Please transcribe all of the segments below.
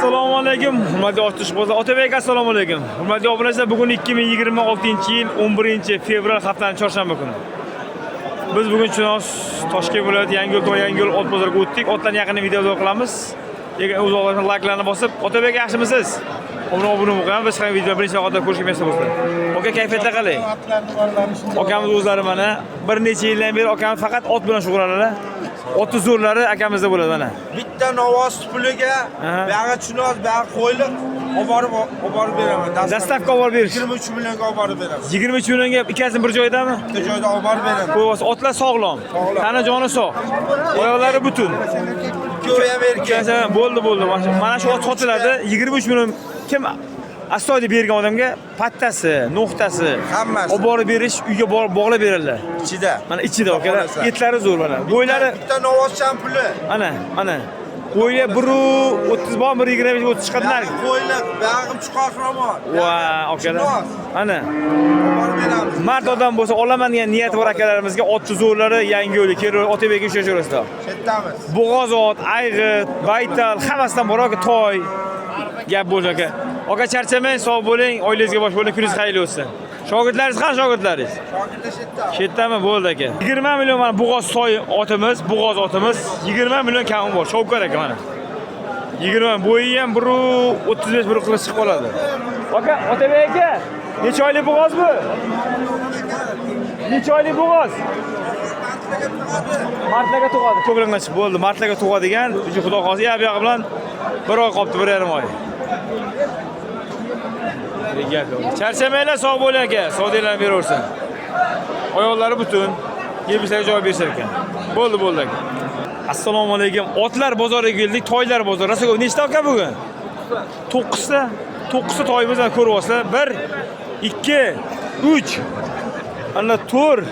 Assalomu alaykum. Hurmatli ortiqchilar, Otabek assalomu alaykum. Hurmatli obunachilar, bugun 2026-yil 11-fevral haftaning chorshanba kuni. Biz bugun Chinoz Toshkent viloyati Yangiyo'l ot bozoriga o'tdik. Otlarni yaqinda videolar qilamiz. Lekin o'z o'zlaringiz layklarni bosib, Otabek yaxshimisiz? Obuna bo'lganmiz. Biz ham video birinchi vaqtda ko'rishga nasib bo'lsin. Oka, kayfiyatlar qalay? Okamiz o'zlari mana bir necha yildan beri okamiz faqat ot bilan shug'ullanadi. 30 zo'rlari akamizda bo'ladi mana. Bitta novoz puliga, buyog'i Chinoz, buyog'i qo'yliq olib beraman. Dastavka olib berish. 23 millionga olib beraman. 23 millionga ikkasini bir joydami? Bitta joyda olib beraman. Qo'yasiz, otlar sog'lom. Tana joni sog'. Oyoqlari butun. Ko'rayam erkak. Bo'ldi. Mana shu ot sotiladi. 23 million kim astoydil bergan odamga pattasi, no'xtasi hammasi olib borib berish, uyga borib bog'lab beradilar. Ichida. Mana ichida okalar. Etlari zo'r mana. Bo'ylari bitta novozchan puli. Mana. Qo'ylar 1.30 bor, 1.25 o'tib chiqadi narxi. Qo'yliq, buyog'im chiqarqramon. Va okalar. Ana. Olib beramiz. Mard odam bo'lsa olaman degan niyat bor akalarimizga 30 zo'rlari Yangiyo'lga kelib Otabekka ushlashurasizlar. Ketamiz. Bo'g'oz ot, ayg'it, baytal, hammasidan bor aka, toy. Gap bo'ldi aka. Aka charchamang, sog' bo'ling, oilangizga bosh bo'ling, kuningiz xayrli bo'lsin. Shogirdlaringiz qani shogirdlaringiz? Shogirdlar Shetdami? Bo'ldi aka. 20 million mana bo'g'oz soy otimiz, bo'g'oz otimiz 20 million kami bor. Shovkar aka mana. 20 bo'yi ham 1.35 1.40 chiqib qoladi. Aka, Otabek aka, necha oylik bo'g'oz bu? Necha oylik bo'g'oz? Martlarga tug'adi. Ko'klangachi bo'ldi. Martlarga tug'adigan, xudo xohlasa, bu bilan bir oy qolibdi, 1,5 oy. Charchamanglar, sog' bo'ling aka, sog'liklarni beraversin. Oyoqlari butun, yebishlarga joy bersa ekan. Bo'ldi aka. Assalomu alaykum. Otlar bozoriga keldik, toylar bozori. Rasul nechta aka bugun? 9 ta. 9 ta toyimizni ko'ryapsizlar. 1 2 3 ana 4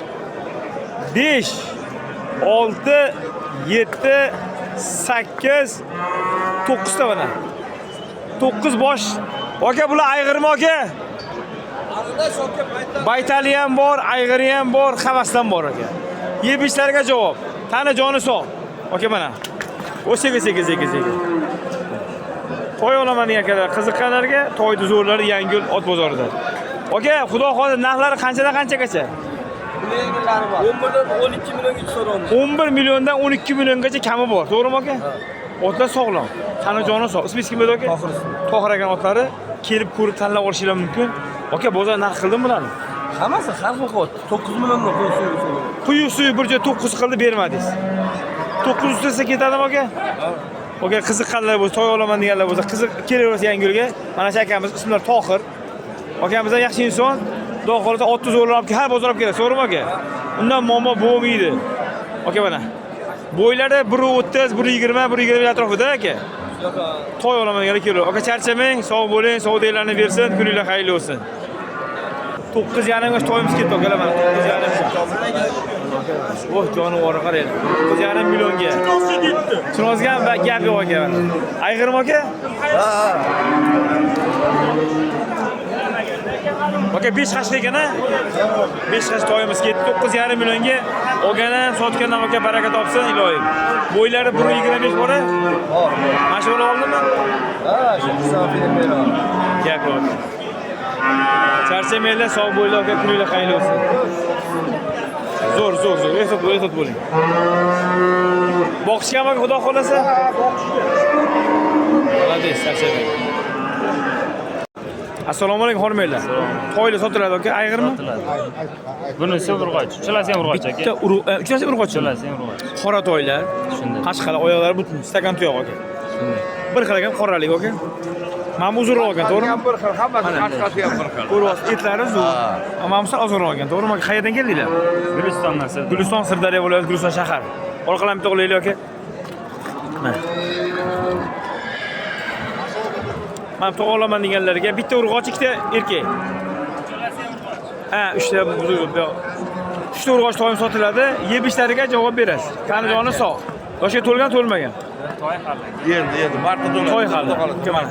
5 6 7 8 9 ta mana. 9 bosh. Aka, bular ayg'irmi aka? Baytali ham bor, ayg'iri ham bor, hammasidan bor aka. Yebishlarga javob. Tana joni sog'. Aka mana. O'sega. Toy olaman akalar, qiziqqanlarga toyni zo'rlari Yangiyo'l ot bozorida. Aka, xudo xohlasa narxlari qanchadan qanchagacha? 11 dan 12 milliongacha so'raymiz. 11 milliondan 12 milliongacha kami bor, to'g'rimi aka? Otlar sog'lom. Tana joni sog'. Ismingiz kim edi aka? Tohir aka otlari. Kelib ko'rib tanlab olishingiz mumkin. Aka, bozor narx qildimi bularni? Hammasi har xil qilib 9 milliondan Quyuq suvi bir joy 9 qildi, bermadingiz. 900 desa ketadimi aka? Aka, qiziqqanlar bo'lsa, toy olaman deganlar bo'lsa, qiziq kelaversa Yangiyo'lga. Mana shu akamiz ismlari Tohir. Akamiz ham yaxshi inson. Xudo xolasa 30 zo'rlar olib, har bozor olib keladi, to'g'rimi aka? Undan muammo bo'lmaydi. Aka mana. Bo'ylari 1.30, 1.20, 1.20 atrofida aka. Toy olaman deganlar keladi. Aka, charchamang, sog' bo'ling, sog'liklarni bersin, kuninglar xayrli bo'lsin. 9,5 yosh toyimiz ketdi akalar mana. 9,5. Oh, jonivor qarang. 9,5 millionga. Chinozga ham gap yo'q aka. Ayg'irmi aka? Ha. Aka, 5 xashli ekan-a? 5 xash toyimiz ketdi. 9,5 millionga. Olgan ham, sotgan ham aka baraka topsin, iloyim. Bo'ylari 1.25 bor-a? Bor. Mashg'ul oldimi? Ha, shu hisobini beraman. Gap yo'q. Charchamanglar, sog' bo'linglar aka, kuninglar xayrli bo'lsin. Zo'r. Ehtiyot bo'ling. Boqishgan aka, xudo xolasa? Молодец, charchamang. Assalomu alaykum, hormaylar. Toylar sotiladi aka, ayg'irmi? Bunisi urg'och, uchalasi ham urg'och aka. Uchalasi urg'och. Uchalasi ham urg'och. Qora toylar. Shunday. Qashqalar, oyoqlari butun, stakan tuyoq aka. Shunday. Bir xil ekan, qoralik aka. Mana uzunroq ekan, to'g'rimi? bir xil, hammasi qashqasi ham bir xil. Ko'ryapsiz, etlari zo'r. Mana bu ozonroq ekan, to'g'rimi? Qayerdan keldinglar? Gulistondan siz. Guliston, Sirdaryo viloyati, Guliston shahar. Orqalarni bitta qo'ylaylik aka. Mana to'g'ri olaman deganlarga bitta urg'och, ikkita erkak. Ha, 3 ta buzug'. 3 ta urg'och toyim sotiladi. Yebishlariga javob berasiz. Qani joni sog'. Yoshga to'lgan, to'lmagan. Toy hali. Yerdi, marta to'ladi. Toy hali. Mana.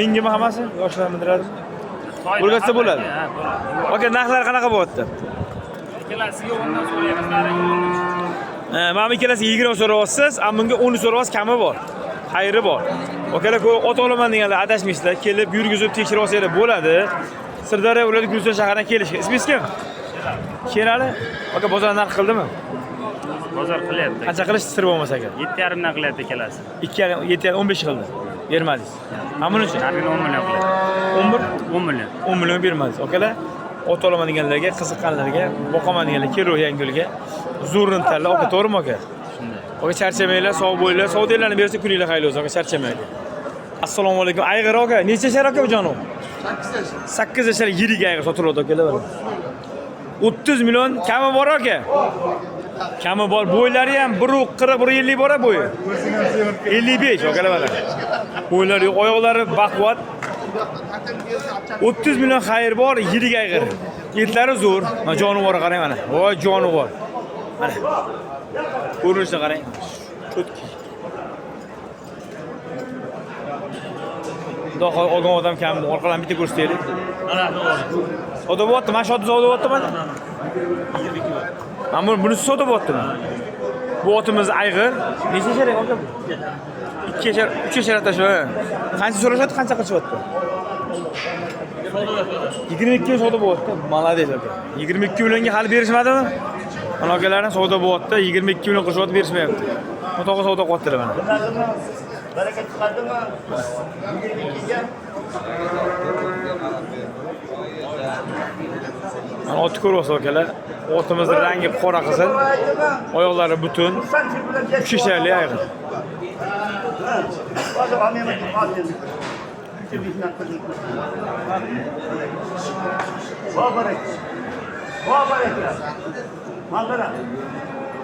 Mingimi hammasi? Yoshlar mindiradi. O'rgatsa bo'ladi. Aka, narxlar qanaqa bo'lyapti? Ikkalasiga 10 dan so'raymiz. Mana ikkalasiga 20 so'rayapsiz, ammo bunga 10 so'rayapsiz, kami bor. xayri bor. Akalar ot olaman deganlar adashmishlar, kelib yurgizib tekshirib olsanglar bo'ladi. Sirdaryo viloyati Guliston shahridan kelishgan. Ismingiz kim? Sherali? Aka bozor narx qildimi? Bozor qilyapti. Qancha qilishdi sir bo'lmasa aka? 7,5 dan qilyapti kelasi. 2 15 qildi. Bermadingiz. Mana buning uchun Narxini 10 million qilyapti. 11 10 million. 10 million bermadingiz. Akalar ot olaman deganlarga, qiziqqanlarga, boqaman deganlar kelur Yangiyo'lga zo'rini tanlab, aka to'g'rimi aka? Shunday. Aka charchamanglar, sog' bo'linglar, savdolarni bersa kuninglar xayli bo'lsin aka, charchamaydi. Assalomu alaykum. Ayg'ir aka, necha yashar aka bu jonim? 8 yashar yirik ayg'ir sotilyapti akalar. 30 million kami bor aka. Kami bor, bo'ylari ham 140 150 bor bo'yi. 55 akalar mana. Bo'ylari yo'q, oyoqlari baquvvat. 30 million xayr bor, yirik ayg'ir. Etlari zo'r. Mana jonivori qarang mana. Voy jonivor. Mana. Ko'rinishini qarang. Cho'tki. Xudo olgan odam kam, orqadan bitta ko'rsataylik. Mana savdo bo'lyapti, mana shu savdo bo'lyapti mana. 22 bor. Mana bunisi savdo bo'lyaptimi? Bu otimiz ayg'ir. Necha yashar aka? 2 yashar, 3 yasharda shu. Qancha so'rashyapti, qancha qilishyapti? 22 savdo bo'lyapti. Malades aka. 22 millionga hali berishmadimi? Mana akalarning savdo bo'lyapti, 22 million qilishyapti, berishmayapti. O'toqqa savdo qilyaptilar mana. Baraka chiqadimi? Mana otni ko'ryapsiz akalar. Otimizning rangi qora qizil. Oyoqlari butun. 3 yasharli ayg'ir.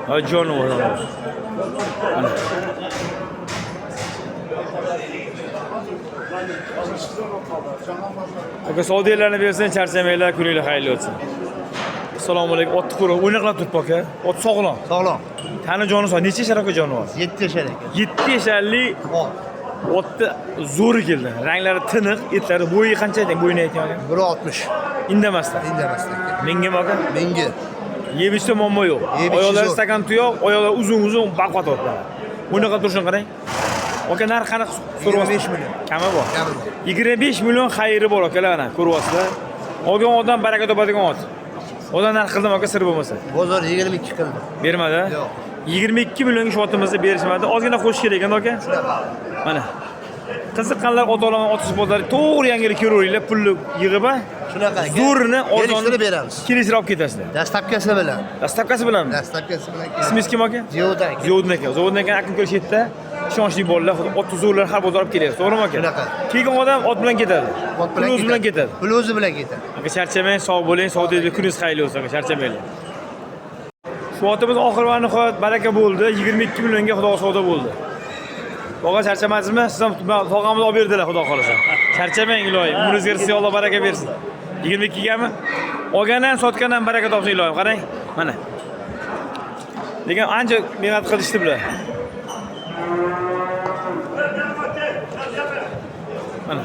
Ha jonivor. Aka savdolarni bersin, charchamanglar, kuninglar xayrli o'tsin. Assalomu alaykum. Otni ko'rib, o'ynaqlab turibdi aka. Ot sog'lom. Sog'lom. Tani joni sog'. Necha yashar aka jonivor? 7 yashar ekan. 7 yasharli otni zo'ri keldi. Ranglari tiniq, etlari bo'yi qancha ekan? Bo'yini ayting aka. 1.60. Indamasdan. Indamasdan. Menga aka? Menga. Yebishda muammo yo'q. Yebishi Oyoqlari zo'r. stakan tuyoq, oyoqlari uzun baqvat otlar. O'ynaqlab turishini qarang. Aka narx qanaqa so'rayapsiz? 25 million. Kami bor. Kami bor. 25 million xayri bor akalar mana ko'ryapsizlar. Olgan odam baraka topadigan ot. Odam narx qildim aka sir bo'lmasa. Bozor 22 qildi. Bermadi? Yo'q. 22 millionga shu otimizni berishmadi. Ozgina qo'shish kerak ekan aka. Mana. Qiziqqanlar ot olaman, otish bozori to'g'ri Yangiyo'lga kelaveringlar, pulni yig'ib, Shunaqa. zo'rini Kelishtirib beramiz. kelishtirib olib ketasizlar. Dastlabkasi bilan. Dastavkasi bilanmi? Dastlabkasi bilan. Ismingiz kim aka? Ziyoda aka. Ziyodin aka. Ziyodin aka akim kelish yerda ishonchli bolalar, ot zo'rlar har bozor olib keladi. To'g'rimi aka? Shunaqa. Kelgan odam ot bilan ketadi. Ot Pul o'zi bilan ketadi. Pul o'zi bilan ketadi. Aka charchamang, sog' bo'ling, savdoda kuningiz xayrli bo'lsin aka, charchamanglar. Shu otimiz oxir va nihoyat baraka bo'ldi. 22 millionga xudo savdo bo'ldi. Tog'a charchamadingizmi? Siz ham tog'amiz olib berdilar, xudo xolasa. Charchamang iloyim, umringizga rizq Alloh baraka bersin. 22 gami? Olgandan, sotgandan baraka topsin iloyim. Qarang, mana. Lekin ancha mehnat qilishdi bular. Mana.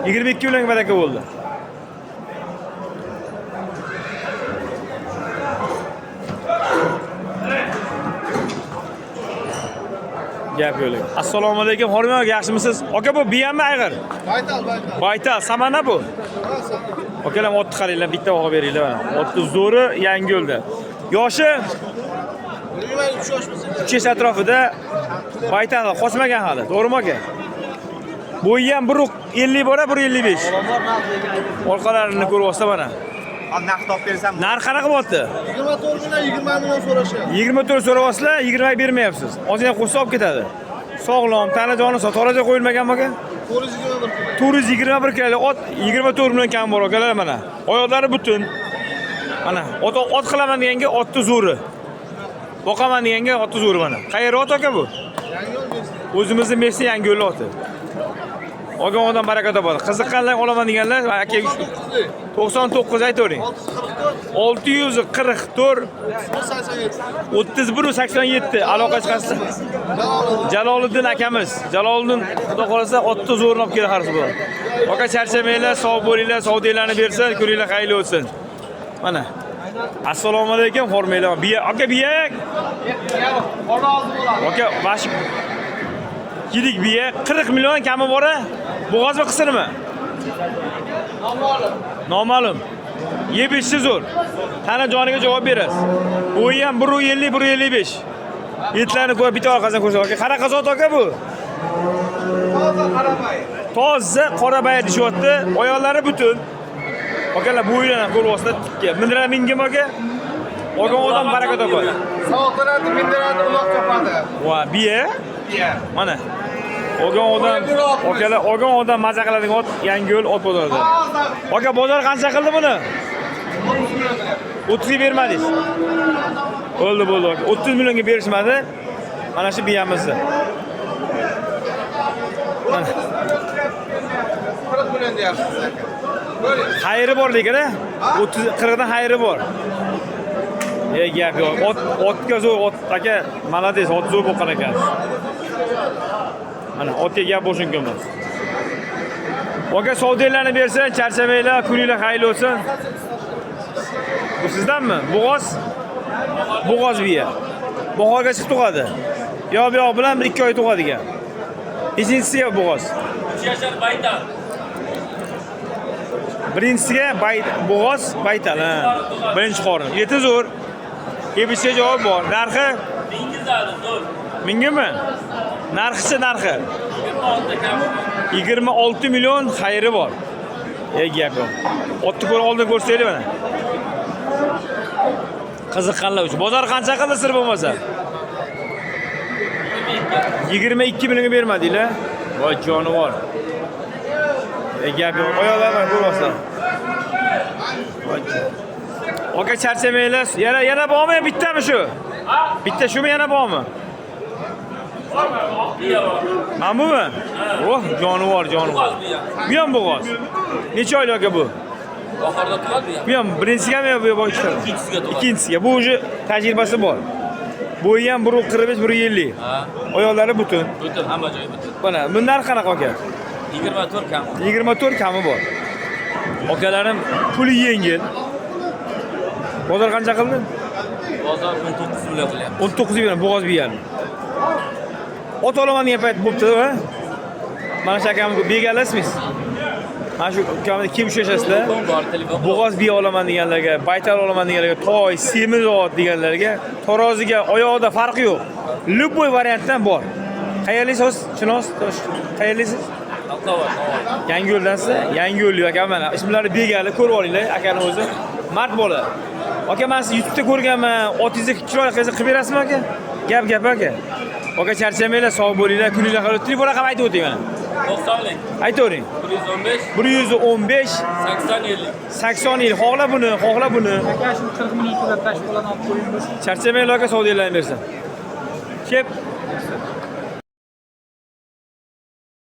22 million baraka bo'ldi. Gap yo'q. Assalomu alaykum, Hormon aka, yaxshimisiz? Aka bu biyanmi ayg'ir? Baytal. Baytal, samana bu. Akalar otni qaranglar, bitta og'a beringlar mana. Otni zo'ri Yangiyo'lda. Yoshi 3 yosh atrofida baytal qochmagan hali, to'g'rimi aka? Bo'yi ham 150 bor, 155. Orqalarini ko'ryapsiz mana. Narx topib bersam, Narx qanaqa bo'lyapti? 24 million 20 million so'rashyapti. 24 so'rayapsizlar, 20 bermayapsiz. Ozgina qo'shsa olib ketadi. Sog'lom, tana joni sog', toraja qo'yilmaganmi aka? 421 kilo ot 24 million kam bor akalar mana. Oyoqlari butun. Mana, ot qilaman deganga otni zo'ri. Boqaman deganga otni zo'ri mana. Qayerda ot aka bu? O'zimizning Messi Yangiyo'l oti. Olgan odam baraka topadi. Qiziqqanlar olaman deganlar aka 99 aytavering. 644 3187 aloqa chiqarsa. Jaloliddin akamiz. Jaloliddin xudo xolasa otni zo'rini olib keladi har safar. Aka charchamanglar, sog' bo'linglar, savdolarni bersa, kuninglar xayrli o'tsin. Mana. Assalomu alaykum, hurmatli biya. Aka biya. Aka bash. Yirik biya 40 million kami bor-a? Bo'g'ozmi qisirmi? Noma'lum. Yeb ishsiz zo'r. Qani joniga javob berasiz. U ham 150 155. Yetlarni ko'rib bitta orqasidan ko'rsa, aka qanaqa zot aka bu? Toza qorabay deyapti. Oyoqlari butun. Akalar bu uylarni qo'l ostida tikka. Mindira mingim aka. Olgan odam baraka topadi. Sovuqlanadi, mindiradi, uloq topadi. Va biya? Biya. Mana. Olgan odam, akalar olgan odam maza qiladigan ot Yangiyo'l ot bozorida. Aka bozor qancha qildi buni? 30 ga bermadingiz. Bo'ldi. 30 millionga berishmadi. Mana shu biyamizni. Mana. 40 million deyapsiz aka. Xayri bor lekin-a? 30 40 dan xayri bor. Gap yo'q. Otga zo'r, ot aka, malades, ot zo'r bo'lgan ekan. Mana otga gap bo'lish mumkin emas. Aka savdolarni bersin, charchamanglar, kuninglar xayrli bo'lsin. Bu sizdanmi? Bo'g'oz biya. Bahorga chiqib tug'adi. Yo'q bilan 1-2 oy tug'adigan. Ikkinchisiga bo'g'oz. 3 yashar baytal. Birinchisiga bo'g'oz baytal, ha. Birinchi qorin. Yeti zo'r. Kebishga javob bor. Narxi? Mingizadi, zo'r. Mingimi? Narxi? 26 million xayri bor. Gap yo'q. Otni ko'ra oldin ko'rsaylik mana. Qiziqqanlar uchun. Bozor qancha qildi sir bo'lmasa? 22 millionga bermadinglar. Voy jonivor. Gap yo'q. Oyoqlarni ko'ryapsizlar. Aka charchamanglar. Yana bormi? Bittami shu? Bitta shumi yana bormi? Mana bumi? Oh, jonivor. Bu ham bo'g'oz. Necha oylik aka bu? Oxirida tug'adi bu. Bu ham birinchigami yo bu ikkinchisiga? Ikkinchisiga. Bu уже tajribasi bor. Bo'yi ham 145 150. Ha. Oyoqlari butun. Butun, hamma joyi butun. Mana bu narx qanaqa aka? 24 kam. 24 kami bor. Akalarim puli yengil. Bozor qancha qildi? Bozor 19 million qilyapti. 19 million bo'g'oz biyan. Ot olaman degan payt bo'pti, ha? Mana shu akamga begalasizmi? Mana shu ukamni kim ushashasizlar? Bor telefon. Bo'g'oz biya olaman deganlarga, baytal olaman deganlarga, toy, semiz ot deganlarga, taroziga, oyoqda farqi yo'q. Любой variantdan bor. Qayerlisiz? Chinoz, qayerlisiz? Yangiyo'ldansiz? Yangiyo'llik aka mana. Ismlari Begali, ko'rib olinglar, akani o'zi. Mard bola. Aka men sizni YouTube'da ko'rganman. Otingizni chiroyli qilib berasizmi aka? Gap aka. Aka charchamanglar, sog' bo'linglar, kuninglar xayr. Telefon raqam aytib o'ting mana. 90lik. Aytavering. 115 80 50. Xohla buni. Aka shu 40 million to'lab tashib olib qo'ying. Charchamanglar aka savdolarni bersin. Kep.